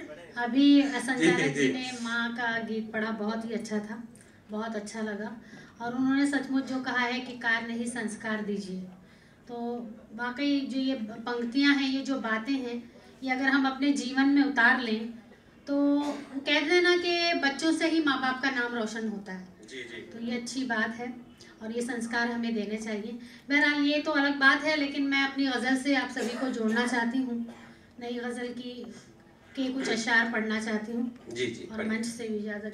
और अभी संचालक जी ने माँ का गीत पढ़ा, बहुत ही अच्छा था, बहुत अच्छा लगा। और उन्होंने सचमुच जो कहा है कि कार्य नहीं संस्कार दीजिए, तो वाकई जो ये पंक्तियाँ हैं, ये जो बातें हैं, ये अगर हम अपने जीवन में उतार लें तो कहते हैं ना कि बच्चों से ही माँ बाप का नाम रोशन होता है। जी जी। तो ये अच्छी बात है और ये संस्कार हमें देने चाहिए। बहरहाल ये तो अलग बात है, लेकिन मैं अपनी गज़ल से आप सभी को जोड़ना चाहती हूँ। नई गज़ल के कुछ अशार पढ़ना चाहती हूँ। जी जी। और मंच से भी इजाज़त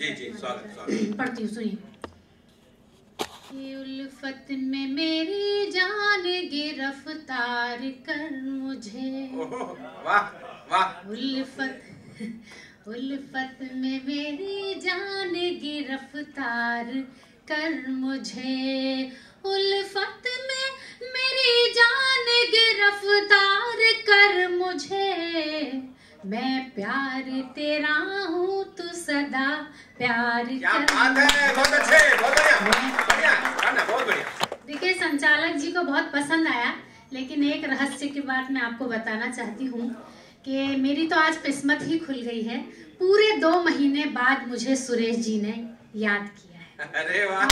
पढ़ती हूँ, सुनिए। उल्फत में मेरी जान गिरफ्तार कर मुझे, वाह वाह। उल्फत में मेरी जान गिरफ्तार कर मुझे, उल्फत में मेरी जान गिरफ्तार कर मुझे, मैं प्यार तेरा हूँ तू सदा प्यार कर। क्या बात है, बहुत अच्छे, बहुत बढ़िया, बहुत बढ़िया। देखिए संचालक जी को बहुत पसंद आया, लेकिन एक रहस्य की बात मैं आपको बताना चाहती हूँ कि मेरी तो आज किस्मत ही खुल गई है। पूरे 2 महीने बाद मुझे सुरेश जी ने याद किया है। अरे वाह,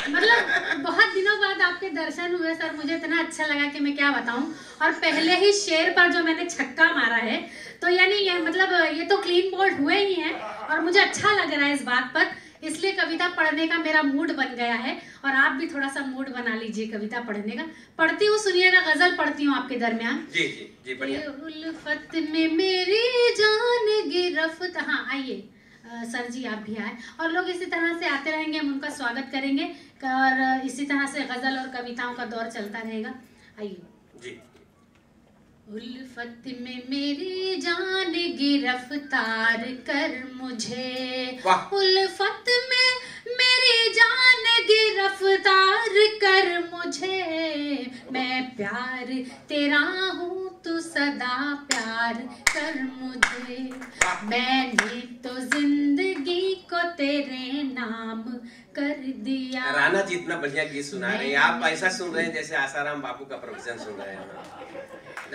मतलब बहुत दिनों बाद आपके दर्शन हुए सर, मुझे इतना अच्छा लगा कि मैं क्या बताऊं। और पहले ही शेर पर जो मैंने छक्का मारा है, तो यानी ये मतलब ये तो क्लीन बोल्ड हुए ही हैं और मुझे अच्छा लग रहा है इस बात पर, इसलिए कविता पढ़ने का मेरा मूड बन गया है। और आप भी थोड़ा सा मूड बना लीजिए कविता पढ़ने का। पढ़ती हूँ, सुनिएगा, गजल पढ़ती हूँ आपके दरमियान। जी जी जी, बढ़िया। उल्फत में मेरी जान गिरफ्त। हाँ आइए सर जी, आप भी आए और लोग इसी तरह से आते रहेंगे, हम उनका स्वागत करेंगे और इसी तरह से गजल और कविताओं का दौर चलता रहेगा। आइए जी। उल्फत में मेरी जान गिरफ्तार कर मुझे, उल्फत में मेरी जान गिरफ्तार कर मुझे, मैं प्यार तेरा हूँ तू सदा प्यार कर मुझे, मैंने तो जिंदगी को तेरे नाम कर दिया। राणा जी इतना बढ़िया गीत सुना रहे हैं, आप ऐसा सुन रहे हैं जैसे आसाराम बापू का प्रवचन सुन रहे हैं।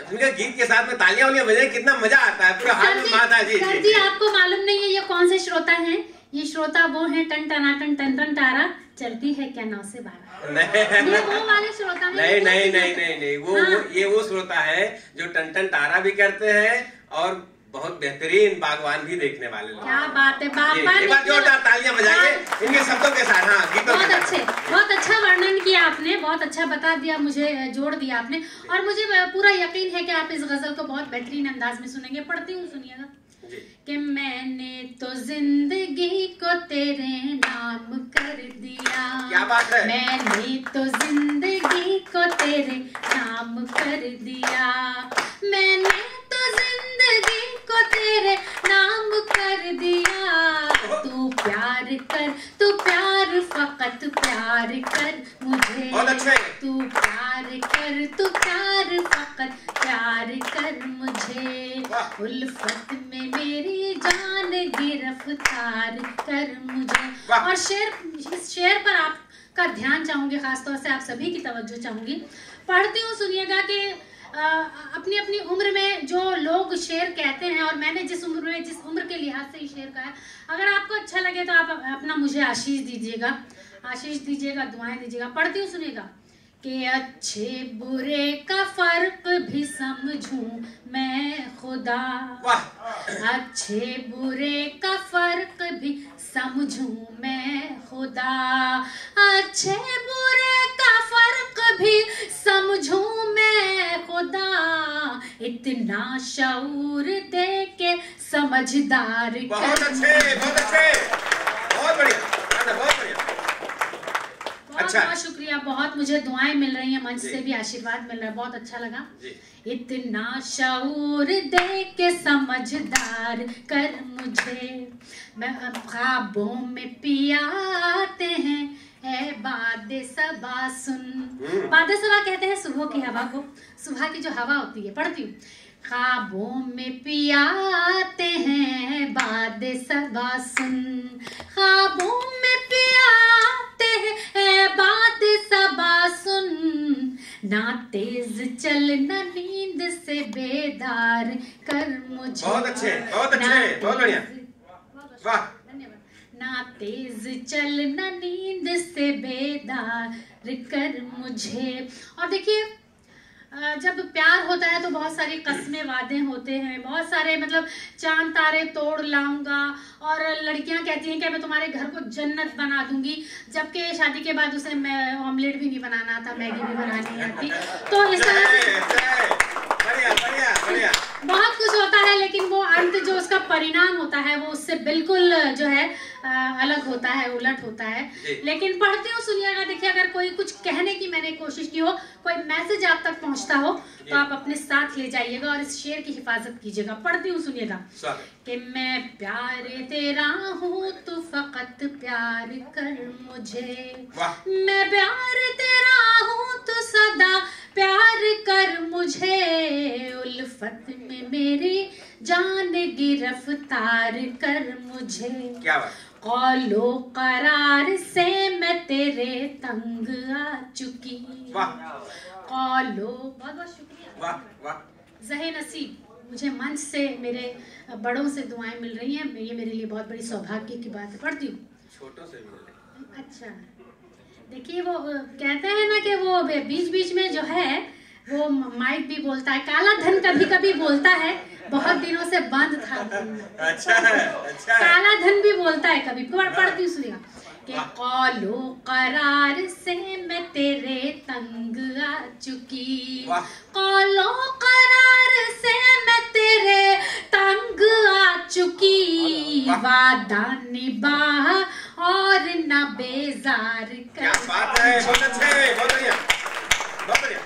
उनके गीत के साथ में तालियां उलियां बजाए, कितना मजा आता है, पूरा हाथ में माता। जी सर जी, आपको मालूम नहीं है ये कौन से श्रोता हैं? ये श्रोता वो हैं टन टना टन टन टन तारा चलती है क्या 9 से 12। ये वो वाले श्रोता हैं? नहीं नहीं नहीं नहीं नहीं, वो श्रोता है जो टन टन तारा भी करते हैं और बहुत बेहतरीन बागवान भी देखने वाले लोग। क्या बात है, बागवान। एक बार जोरदार तालियां बजाइए इनके शब्दों के साथ। हाँ, गीतों के साथ। बहुत अच्छा वर्णन किया आपने, बहुत अच्छा बता दिया, मुझे जोड़ दिया आपने और मुझे पूरा यकीन है कि आप इस गजल को बहुत बेहतरीन अंदाज में सुनेंगे। पढ़ती हूँ, सुनिएगा। कि मैंने तो जिंदगी को तेरे नाम कर दिया। क्या बात है। मैंने तो जिंदगी को तेरे नाम कर दिया, मैंने तो जिंदगी को तेरे नाम कर दिया, तू प्यार कर, तू प्यार फकत प्यार कर मुझे, तू प्यार कर, तू प्यार फकत प्यार कर मुझे, उल्फत में मेरी जान गिरफ्तार कर मुझे। और इस शेर पर आपका ध्यान चाहूंगी, खासतौर से आप सभी की तवज्जो चाहूंगी। पढ़ती हूँ, सुनिएगा कि अपनी अपनी उम्र में जो लोग शेर कहते हैं और मैंने जिस उम्र में, जिस उम्र के लिहाज से शेर कहा, अगर आपको अच्छा लगे तो आप अपना मुझे आशीष दीजिएगा, दुआएं दीजिएगा। पढ़ती हूँ, सुनिएगा कि अच्छे बुरे का फर्क भी समझूं मैं खुदा, अच्छे बुरे का फर्क भी समझूं मैं खुदा, अच्छे बुरे का फर्क भी समझूं मैं खुदा, इतना शऊर दे के समझदार। बहुत अच्छे, बहुत अच्छे, बहुत बढ़िया, बहुत बढ़िया। अच्छा। बहुत शुक्रिया, बहुत मुझे दुआएं मिल रही हैं, मंच से भी आशीर्वाद मिल रहा है, बहुत अच्छा लगा। इतना शऊर दे के समझदार कर मुझे, मैं ख्वाबों में पिया आते हैं ए बादे सबा सुन। बादे सबा कहते हैं सुबह की हवा को, सुबह की जो हवा होती है। पढ़ती हूँ, ख्वाबों में पिया आते हैं बादे सबा सुन, ख्वाबों में पिया आते हैं बादे सबा सुन, ना तेज चल ना नींद से बे बेदार कर मुझे। बहुत अच्छे, बहुत अच्छे, बहुत बढ़िया, वाह। ना तेज चल ना नींद से बेदार कर मुझे। और देखिए जब प्यार होता है तो बहुत सारी कस्में वादे होते हैं, बहुत सारे मतलब चांद तारे तोड़ लाऊंगा, और लड़कियां कहती हैं कि मैं तुम्हारे घर को जन्नत बना दूंगी, जबकि शादी के बाद उसे मैं ऑमलेट भी नहीं बनाना आता, मैगी भी बनानी आती। तो इस तरह बहुत कुछ होता है, लेकिन वो अंत जो उसका परिणाम होता है वो उससे बिल्कुल जो है अलग होता है, उलट होता है। लेकिन पढ़ती हूँ, सुनिएगा। देखिए अगर कोई कुछ कहने की मैंने कोशिश की हो, कोई मैसेज आप तक पहुंचता हो, तो आप अपने साथ ले जाइएगा और इस शेर की हिफाजत कीजिएगा। पढ़ती हूँ, सुनिएगा कि मैं प्यार तेरा हूँ तू फकत प्यार कर मुझे, मैं प्यार तेरा हूँ तू सदा प्यार कर मुझे, उल्फत में मेरी जान गिरफ्तार कर मुझे। क्या बात। कौलो करार से मैं तेरे तंग आ चुकी। वाह। कौलो, बहुत बहुत शुक्रिया। वाह वाह। ज़हे नसीब, मुझे मंच से मेरे बड़ों से दुआएं मिल रही हैं, ये मेरे लिए बहुत बड़ी सौभाग्य की बात है। पढ़ती हूँ। छोटों से मिल। अच्छा, देखिए वो कहते हैं ना कि वो बीच बीच में जो है वो माइक भी बोलता है, काला धन कभी कभी बोलता है, बहुत दिनों से बंद था। अच्छा अच्छा। काला धन भी बोलता है कभी। पढ़ती हूँ, सुनिएगा कि कौलो करार से मैं तेरे तंग आ चुकी, कौलो करार से मैं तेरे तंग आ चुकी, वादा निभा और न बेजार कर। क्या बात है, बहुत अच्छे, बहुत बढ़िया, बहुत बढ़िया,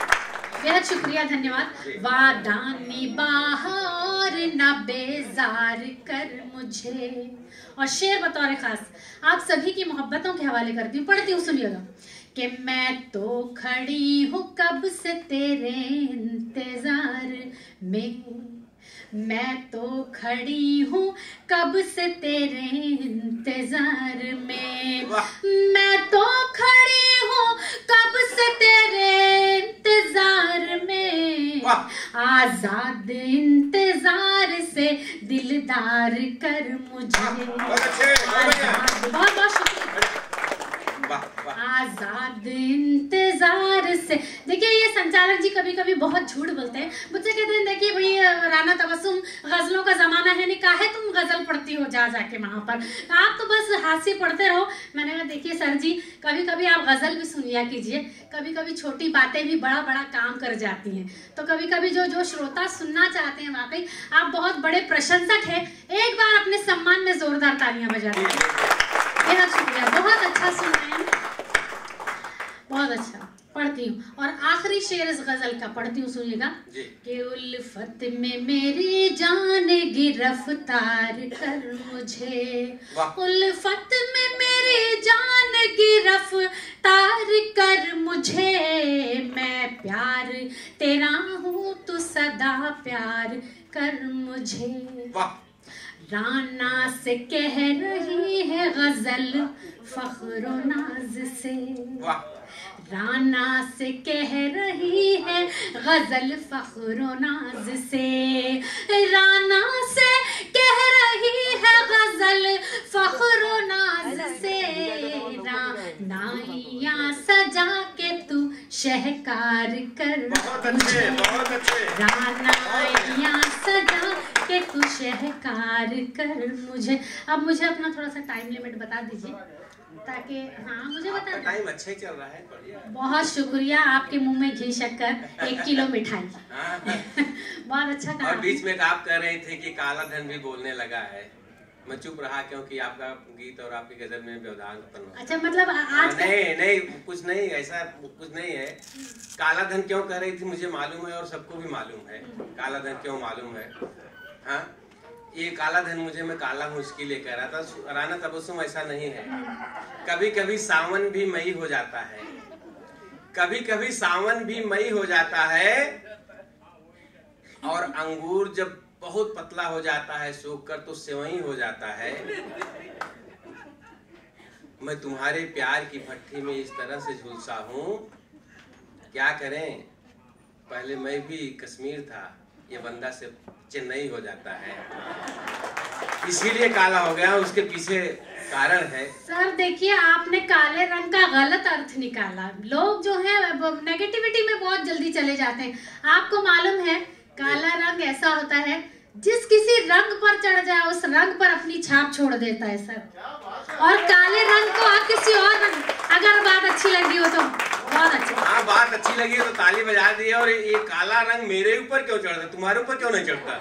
बेहद शुक्रिया, धन्यवाद। वादा निभा और न बेजार कर मुझे। और शेर बतौर खास आप सभी की मोहब्बतों के हवाले करती हूँ। पढ़ती हूँ, सुनिएगा कि मैं तो खड़ी हूँ कब से तेरे इंतजार में, मैं तो खड़ी हूँ कब से तेरे इंतजार में, मैं तो खड़ी हूँ कब से तेरे इंतजार में, आजाद इंतजार से दिलदार कर मुझे। बहुत बहुत शुक्रिया। आजाद इंतजार से। देखिए ये संचालक जी कभी कभी बहुत झूठ बोलते हैं, मुझसे कहते हैं देखिए भाई राना तबस्सुम गजलों का जमाना है, नहीं काहे तुम गजल पढ़ती हो जा जाके वहां पर, आप तो बस हास्य पढ़ते रहो। मैंने कहा देखिए सर जी, कभी कभी आप गजल भी सुन लिया कीजिए, कभी कभी छोटी बातें भी बड़ा बड़ा काम कर जाती हैं। तो कभी कभी जो श्रोता सुनना चाहते हैं, वाकई आप बहुत बड़े प्रशंसक हैं, एक बार अपने सम्मान में जोरदार तालियां बजा दीजिए। बेहद शुक्रिया, बहुत अच्छा सुन रहे हैं, बहुत अच्छा। पढ़ती हूँ और आखिरी शेर इस गजल का पढ़ती हूँ, सुनिएगा कि उल्फत में मेरी जान गिरफ्तार कर मुझे, उल्फत में मेरी जान गिरफ्तार कर मुझे, मैं प्यार तेरा हूँ तू सदा प्यार कर मुझे। राना से कह रही है गजल फख्र नाज से, राना से कह रही है गजल फख्र नाज से, राना से कह रही है गजल फख्र नाज से, रानाइयाँ सजा के तू शहकार कर, रानाइयाँ सजा के तू शहकार कर मुझे। अब मुझे अपना थोड़ा सा टाइम लिमिट बता दीजिए ताकि हाँ मुझे बता। टाइम अच्छा ही चल रहा है, बढ़िया। बहुत शुक्रिया, आपके मुंह में घी शक्कर 1 किलो मिठाई। बहुत अच्छा कहा। और बीच में आप कह रहे थे कि काला धन भी बोलने लगा है, मैं चुप रहा क्योंकि आपका गीत और आपकी गजल में व्यवधान उत्पन्न। अच्छा, मतलब आज नहीं कुछ नहीं, ऐसा कुछ नहीं है। काला धन क्यों कह रही थी मुझे मालूम है और सबको भी मालूम है काला धन क्यों मालूम है। हाँ, ये काला धन मुझे, मैं काला हूँ इसके लिए कह रहा था। राना तबस्सुम ऐसा नहीं है, कभी कभी सावन भी मई हो जाता है, कभी कभी सावन भी मई हो जाता है, और अंगूर जब बहुत पतला हो जाता है सूख कर तो सेवई हो जाता है। मैं तुम्हारे प्यार की भट्टी में इस तरह से झुलसा हूँ, क्या करें। पहले मैं भी कश्मीर था, ये बंदा सिर्फ चेन्नई हो जाता है, इसीलिए काला हो गया। उसके पीछे कारण है। सर देखिए, आपने काले रंग का गलत अर्थ निकाला। लोग जो है नेगेटिविटी में बहुत जल्दी चले जाते हैं। आपको मालूम है काला रंग ऐसा होता है जिस किसी रंग पर चढ़ जाए उस रंग पर अपनी छाप छोड़ देता है सर। और काले रंग को आप किसी और रंग, अगर बात अच्छी लगी हो तो बहुत अच्छी। हाँ, बात अच्छी लगी तो ताली बजा दी। और ये काला रंग मेरे ऊपर क्यों चढ़ता, तुम्हारे ऊपर क्यों नहीं चढ़ता?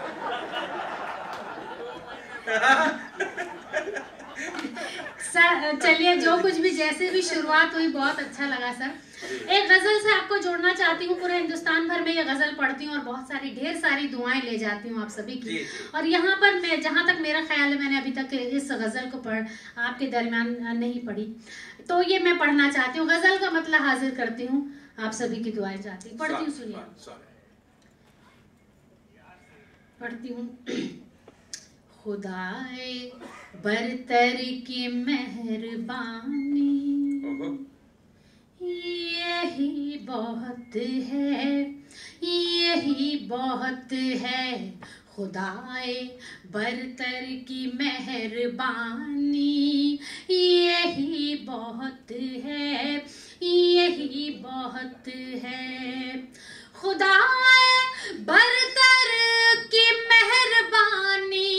सर चलिए, जो कुछ भी जैसे भी शुरुआत हुई बहुत अच्छा लगा सर। एक गजल से आपको जोड़ना चाहती हूँ। पूरे हिंदुस्तान भर में ये गजल पढ़ती हूँ और बहुत सारी ढेर सारी दुआएं ले जाती हूँ आप सभी की। और यहाँ पर मैं, जहाँ तक मेरा ख्याल है, मैंने अभी तक इस गजल को आपके दरमियान नहीं पढ़ी, तो ये मैं पढ़ना चाहती हूँ। गजल का मतलब हाजिर करती हूँ, आप सभी की दुआएं चाहती हूँ। पढ़ती हूँ, सुनिए। पढ़ती हूँ। खुदाए बरतर की मेहरबानी यही बहुत है, यही बहुत है। खुदाए बरतर की मेहरबानी यही बहुत है, यही बहुत है। खुदाए बरतर की मेहरबानी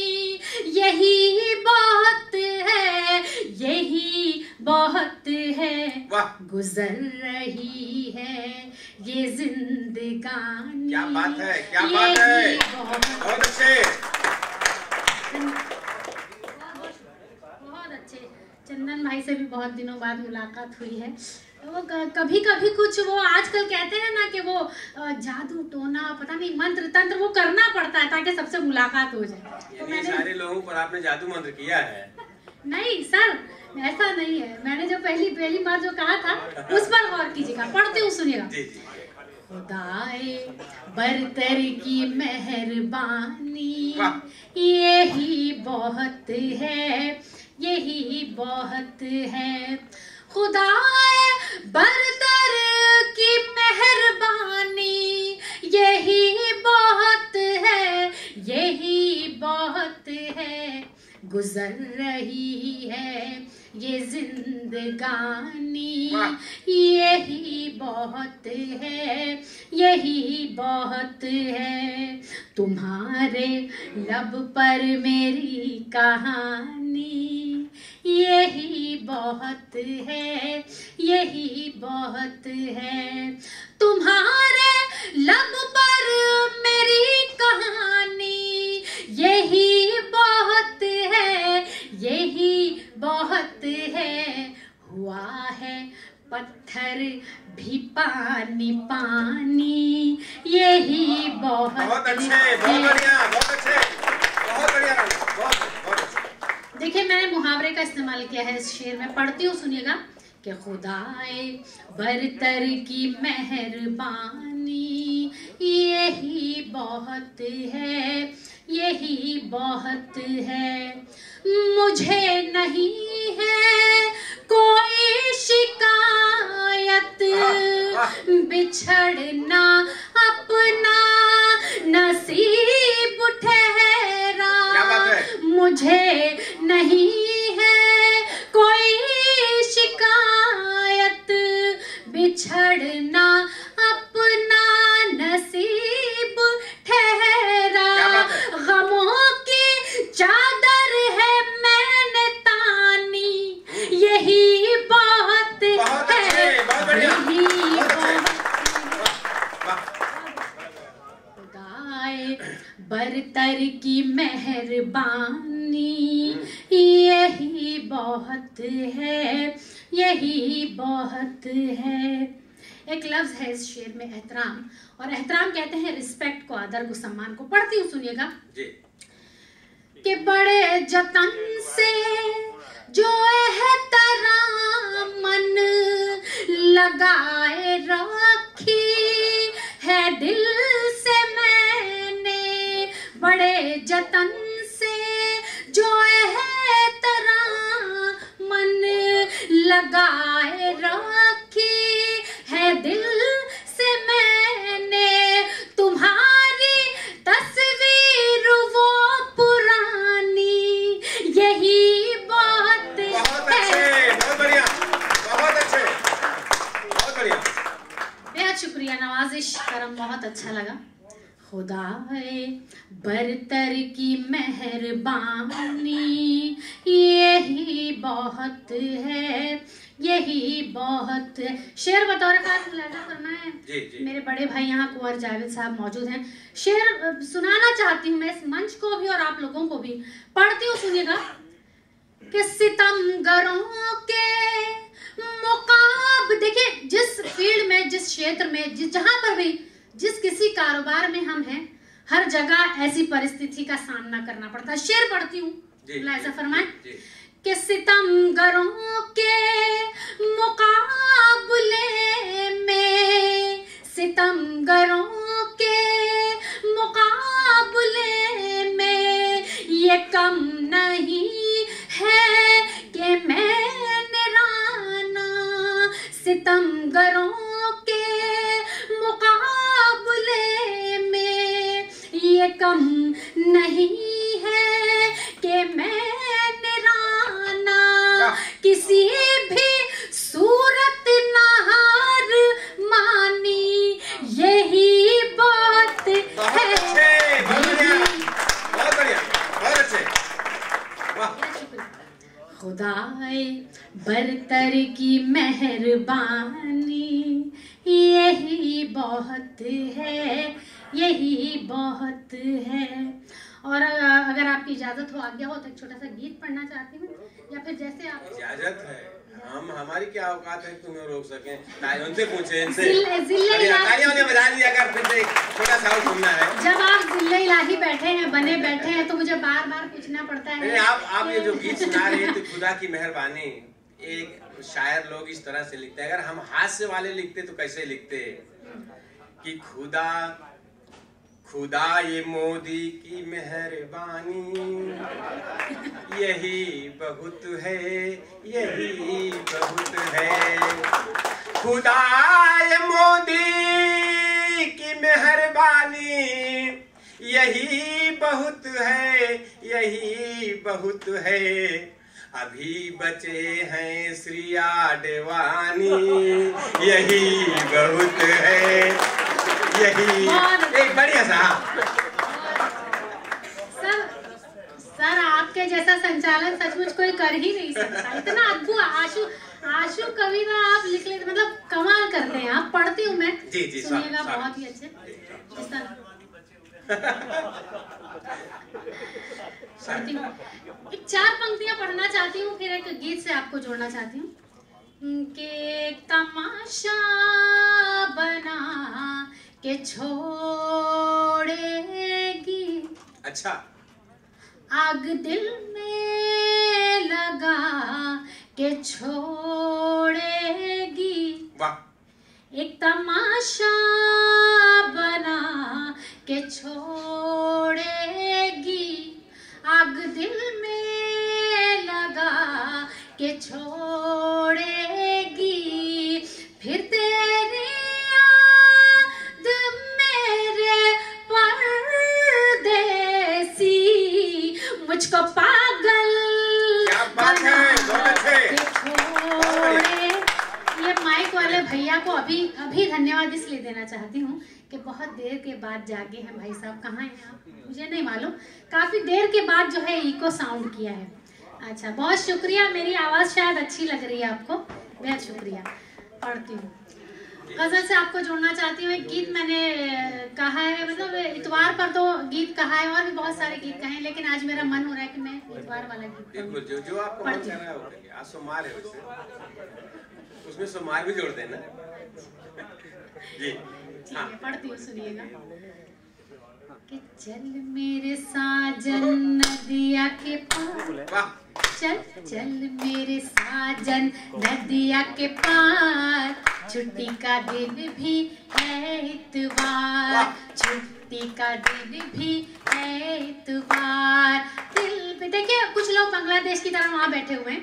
यही बहुत है, यही बहुत है। गुजर रही है ये जिंदगानी। क्या बात है, क्या बात है, बहुत अच्छे, बहुत अच्छे। चंदन भाई से भी बहुत दिनों बाद मुलाकात हुई है। वो कभी कभी कुछ वो आजकल कहते हैं ना कि वो जादू टोना, पता नहीं मंत्र तंत्र, वो करना पड़ता है ताकि सबसे मुलाकात हो जाए। तो मैंने सारे लोगों पर आपने जादू मंत्र किया है? नहीं सर, ऐसा नहीं है। मैंने जो पहली बार जो कहा था उस पर गौर कीजिएगा। पढ़ती हूँ, सुनिएगा। खुदाए बरतर की मेहरबानी यही बहुत है, यही बहुत है। खुदाए बरतर की मेहरबानी यही बहुत है, यही बहुत है। गुजर रही है ये जिंदगानी यही बहुत है, यही बहुत है। तुम्हारे लब पर मेरी कहानी यही बहुत है, यही बहुत है। तुम्हारे लब पर मेरी कहानी यही बहुत है, यही बहुत है। हुआ है पत्थर भी पानी पानी यही बहुत अच्छे, बहुत बढ़िया, बहुत अच्छे, बहुत बढ़िया, बहुत अच्छे। देखिए, मैंने मुहावरे का इस्तेमाल किया है इस शेर में। पढ़ती हूँ, सुनिएगा। कि खुदाए बरतर की मेहरबानी यही बहुत है, यही बहुत है। मुझे नहीं है कोई शिकायत, बिछड़ना अपना नसीब ठहरा। मुझे नहीं है कोई शिकायत, बिछड़ना अपना नसीब ठहरा। गमों की चादर है मैंने तानी यही बहुत है, यही खुदाए बरतर की मेहरबानी यही बहुत है, यही बहुत है। एक लफ्ज है इस शेर में, एहतराम। और एहतराम कहते हैं रिस्पेक्ट को, आदर को, सम्मान को। पढ़ती हूँ, सुनिएगा। कि बड़े जतन से जो एहतराम मन लगाए रखी है दिल से मैंने, बड़े जतन से जो एहतराम मन लगाए रखी है दिल से मैंने, तुम्हारी पेश करम बहुत अच्छा लगा। खुदाए बरतर की मेहरबानी यही बहुत है, यही बहुत है। शेर बतौर खास मुलाजा करना है। जी। मेरे बड़े भाई यहाँ कुंवर जावेद साहब मौजूद हैं। शेर सुनाना चाहती हूँ मैं इस मंच को भी और आप लोगों को भी। पढ़ती हूँ, सुनिएगा। कि सितमगरों के मुकाब, देखिए जिस फील्ड में, जिस क्षेत्र में, जहां पर भी, जिस किसी कारोबार में हम हैं, हर जगह ऐसी परिस्थिति का सामना करना पड़ता है। शेर पढ़ती हूँ, ऐसा फरमाए कि सितमगरों के मुकाबले में, सितमगरों के मुकाबले में ये कम नहीं है कि मैंने राना, सितमगरों के मुकाबले में ये कम नहीं है कि मैंने राना, किसी भी सूरत नहार मानी यही बात है। खुदाए बरतर की मेहरबानी यही बहुत है, यही बहुत है। और अगर आपकी इजाजत हो, आज्ञा हो, तो एक छोटा सा गीत पढ़ना चाहती हूँ, या फिर जैसे आप। इजाजत है, हमारी क्या औकात है तुम्हें रोक सकें? उनसे पूछे, इनसे बजा दिया कर, फिर से छोटा सा सुनना है। जब आप जिले इलाही बैठे हैं, बने बैठे हैं, तो मुझे बार बार पूछना पड़ता है। आप ये जो गीत सुना रहे हैं तो खुदा की मेहरबानी, एक शायर लोग इस तरह से लिखते हैं। अगर हम हास्य वाले लिखते तो कैसे लिखते कि खुदा खुदा ये मोदी की मेहरबानी यही बहुत है, यही बहुत है। खुदा ये मोदी की मेहरबानी यही बहुत है, यही बहुत है। अभी बचे हैं श्री आडवाणी यही बहुत है, यही। एक बढ़िया सा। सर आपके जैसा संचालन सचमुच कोई कर ही नहीं सकता। इतना अद्भुत आशु कविता आप लिख लेते, मतलब कमाल करते हैं आप। पढ़ती हूँ मैं, सुनिएगा, बहुत ही अच्छे। पढ़ती हूँ, एक 4 पंक्तियां पढ़ना चाहती हूँ, फिर एक गीत से आपको जोड़ना चाहती हूँ। कि तमाशा बना के छोड़ेगी, अच्छा, आग दिल में लगा के छोड़ेगी। वाह। एक तमाशा बना के छोड़ेगी, आग दिल में लगा के छोड़ेगी। फिर तेरी याद मेरे परदेसी मुझको पागल बना के छोड़े। ये माइक वाले भैया को अभी धन्यवाद इसलिए देना चाहती हूँ कि बहुत देर के बाद जागे हैं भाई साहब। कहाँ हैं आप, मुझे नहीं मालूम। काफी देर के बाद जो है इको साउंड किया है। अच्छा, बहुत शुक्रिया। मेरी आवाज शायद अच्छी लग रही है आपको, बेहद शुक्रिया। पढ़ती हूँ, गजल से आपको जोड़ना चाहती हूँ। एक गीत मैंने कहा है, मतलब इतवार पर तो गीत कहा है और भी बहुत सारे गीत कहे हैं, लेकिन आज मेरा मन हो रहा है कि मैं इतवार वाला गीत जो आपको मन कर रहा है वो करिए। आज सोमवार है, वैसे उसमें सोमवार भी जोड़ देना जी। ठीक है, पढ़ती हूँ, सुनिएगा। कि चल मेरे साजन नदिया के पार, चल चल मेरे साजन नदिया के पार, छुट्टी का दिन भी है इतवार, छुट्टी का दिन भी है इतवार। दिल पे देखिए, कुछ लोग बांग्लादेश की तरह वहां बैठे हुए हैं,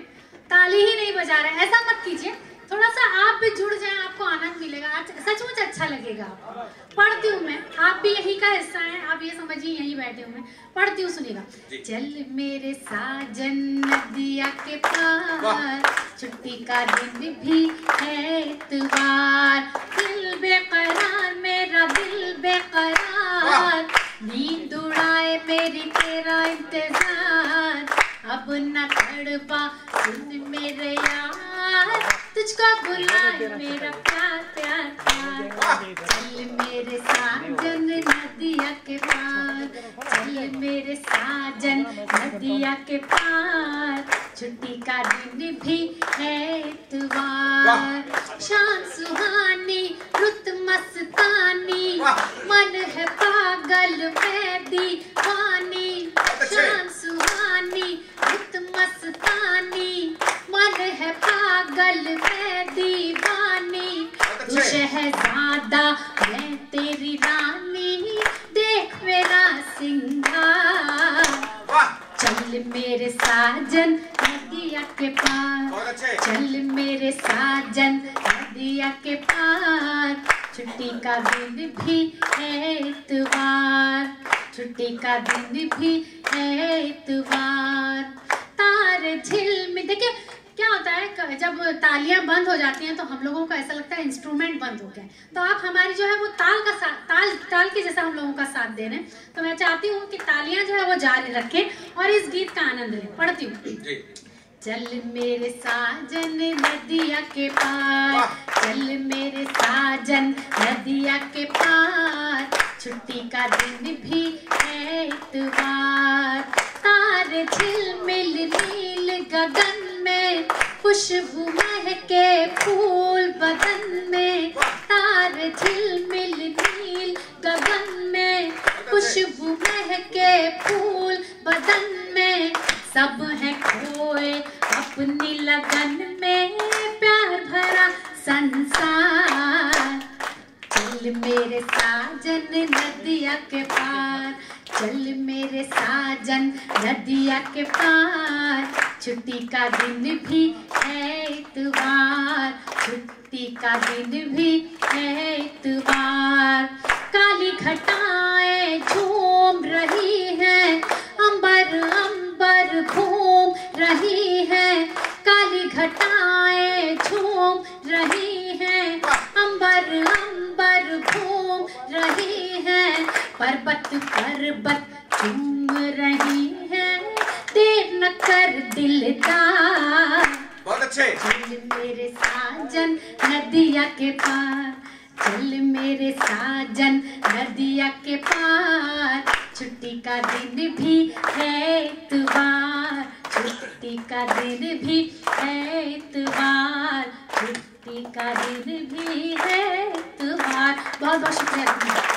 ताली ही नहीं बजा रहे। ऐसा मत कीजिए, थोड़ा सा आप भी जुड़ जाएं, आपको आनंद मिलेगा, सचमुच अच्छा लगेगा आपको। पढ़ती हूँ मैं, आप भी यही का हिस्सा हैं, आप ये समझिए यही बैठे हुए हैं। पढ़ती हूँ, सुनिएगा। चल मेरे साजन नदिया के पार, छुट्टी का दिन भी है इतवार, दिल बेकरार मेरा मेरा दिल बेकरार, नींद उड़ाए मेरी तेरा इंतजार। अब न तड़पा सुन मेरे यार, तुझको बुलाए मेरा प्यार प्यार प्यार। चल मेरे साजन नदिया के पार, चल मेरे साजन नदिया के पार। छुट्टी का दिन भी है इतवार, शान सुहानी रुत मस्तानी, मन है पागल मैं दीवानी। शान सुहानी रुत मस्तानी, मन है पागल मैं दीवानी। तू शहजादा मैं तेरी रानी, देख मेरा सिंगार। चल मेरे साजन नदिया के पार, चल मेरे साजन नदिया के पार। छुट्टी का दिन भी है इतवार, छुट्टी का दिन भी है इतवार। तारे झिलमिल, देखिए क्या होता है जब तालियां बंद हो जाती हैं तो हम लोगों को ऐसा लगता है इंस्ट्रूमेंट बंद हो गए। तो आप हमारी जो है वो ताल के जैसा हम लोगों का साथ दे रहे हैं। तो मैं चाहती हूँ कि तालियां जो है वो जारी रखें और इस गीत का आनंद लें। पढ़ती हूँ। चल मेरे साजन नदिया के पार, चल मेरे साजन नदिया के पार। छुट्टी का दिन भी है इतवार, तारे झिलमिल नील गगन में, खुशबू महके फूल बदन में। तारे झिलमिल नील गगन में, खुशबू महके फूल बदन में। सब है खोए अपनी लगन में, प्यार भरा संसार। चल मेरे साजन नदिया के पार, चल मेरे साजन नदिया के पार। छुट्टी का दिन भी है इतवार, छुट्टी का दिन भी है इतवार। काली घटाएं झूम रही हैं, अंबर अंबर घूम रही हैं। काली घटाएं झूम रही हैं, अंबर अंबर घूम रही हैं। पर्वत पर्वत चूम रही हैं, देर न कर दिलदार। बहुत अच्छे। चल मेरे साजन नदिया के पार, चल मेरे साजन नदिया के पार। छुट्टी का दिन भी है इतवार, छुट्टी का दिन भी है इतवार, छुट्टी का दिन भी है इतवार। बहुत बहुत शुक्रिया।